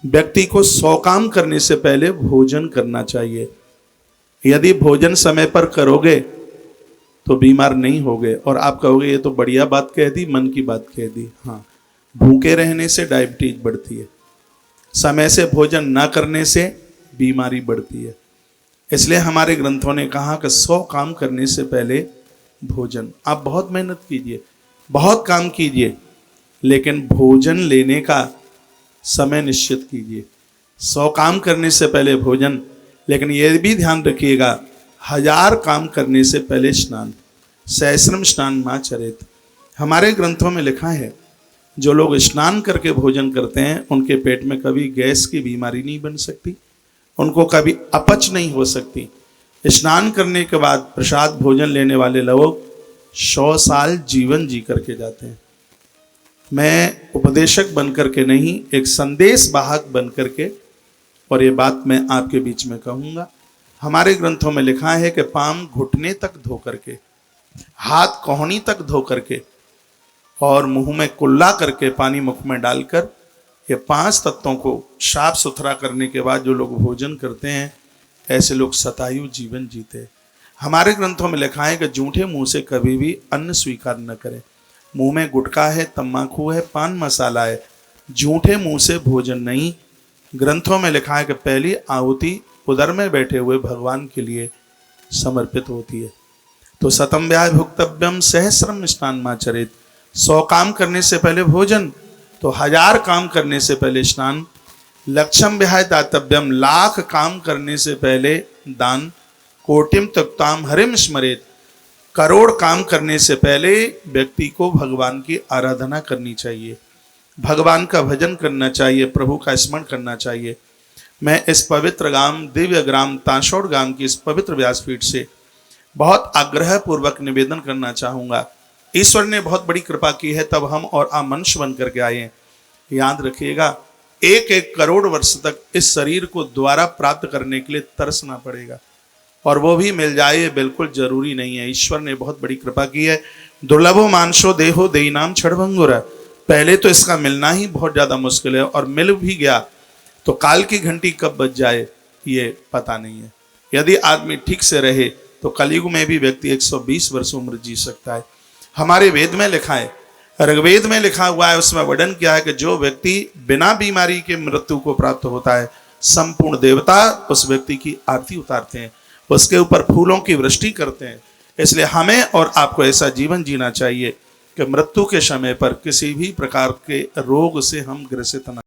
व्यक्ति को 100 काम करने से पहले भोजन करना चाहिए। यदि भोजन समय पर करोगे तो बीमार नहीं होगे। और आप कहोगे ये तो बढ़िया बात कह दी, मन की बात कह दी। हाँ, भूखे रहने से डायबिटीज बढ़ती है, समय से भोजन ना करने से बीमारी बढ़ती है। इसलिए हमारे ग्रंथों ने कहा कि 100 काम करने से पहले भोजन। आप बहुत मेहनत कीजिए, बहुत काम कीजिए, लेकिन भोजन लेने का समय निश्चित कीजिए। 100 काम करने से पहले भोजन, लेकिन यह भी ध्यान रखिएगा 1000 काम करने से पहले स्नान। सहस्रम स्नान मां चरेत। हमारे ग्रंथों में लिखा है जो लोग स्नान करके भोजन करते हैं उनके पेट में कभी गैस की बीमारी नहीं बन सकती, उनको कभी अपच नहीं हो सकती। स्नान करने के बाद प्रसाद भोजन लेने वाले लोग 100 साल जीवन जी करके जाते हैं। मैं उपदेशक बन करके नहीं, एक संदेश वाहक बन करके, और ये बात मैं आपके बीच में कहूँगा। हमारे ग्रंथों में लिखा है कि पाम घुटने तक धो करके, हाथ कोहनी तक धो करके और मुंह में कुल्ला करके पानी मुख में डालकर ये 5 तत्वों को साफ सुथरा करने के बाद जो लोग भोजन करते हैं ऐसे लोग शतायु जीवन जीते। हमारे ग्रंथों में लिखा है कि जूठे मुंह से कभी भी अन्न स्वीकार न करें। मुंह में गुटखा है, तम्बाकू है, पान मसाला है, जूठे मुंह से भोजन नहीं। ग्रंथों में लिखा है कि पहली आहुति उदर में बैठे हुए भगवान के लिए समर्पित होती है। तो शतम व्याय भुक्तव्यम सहस्रम स्नान मां चरेत। 100 काम करने से पहले भोजन, तो 1000 काम करने से पहले स्नान। लक्षम व्याय दातव्यम, लाख काम करने से पहले दान। कोटिम तक्ताम हरिम स्मरेत, करोड़ काम करने से पहले व्यक्ति को भगवान की आराधना करनी चाहिए, भगवान का भजन करना चाहिए, प्रभु का स्मरण करना चाहिए। मैं इस पवित्र गांव दिव्य ग्राम तांशोड़ गांव की इस पवित्र व्यासपीठ से बहुत आग्रह पूर्वक निवेदन करना चाहूँगा। ईश्वर ने बहुत बड़ी कृपा की है, तब हम और आप मनुष्य बन करके आए हैं। याद रखिएगा 1-1 करोड़ वर्ष तक इस शरीर को दोबारा प्राप्त करने के लिए तरसना पड़ेगा, और वो भी मिल जाए बिल्कुल जरूरी नहीं है। ईश्वर ने बहुत बड़ी कृपा की है। दुर्लभो मानसो देहो देई नाम क्षणभंगुर। पहले तो इसका मिलना ही बहुत ज्यादा मुश्किल है, और मिल भी गया तो काल की घंटी कब बज जाए ये पता नहीं है। यदि आदमी ठीक से रहे तो कलयुग में भी व्यक्ति 120 वर्ष उम्र जी सकता है। हमारे वेद में लिखा है, ऋग्वेद में लिखा हुआ है, उसमें वर्णन किया है कि जो व्यक्ति बिना बीमारी के मृत्यु को प्राप्त होता है, संपूर्ण देवता उस व्यक्ति की आरती उतारते हैं, उसके ऊपर फूलों की वृष्टि करते हैं। इसलिए हमें और आपको ऐसा जीवन जीना चाहिए कि मृत्यु के समय पर किसी भी प्रकार के रोग से हम ग्रसित न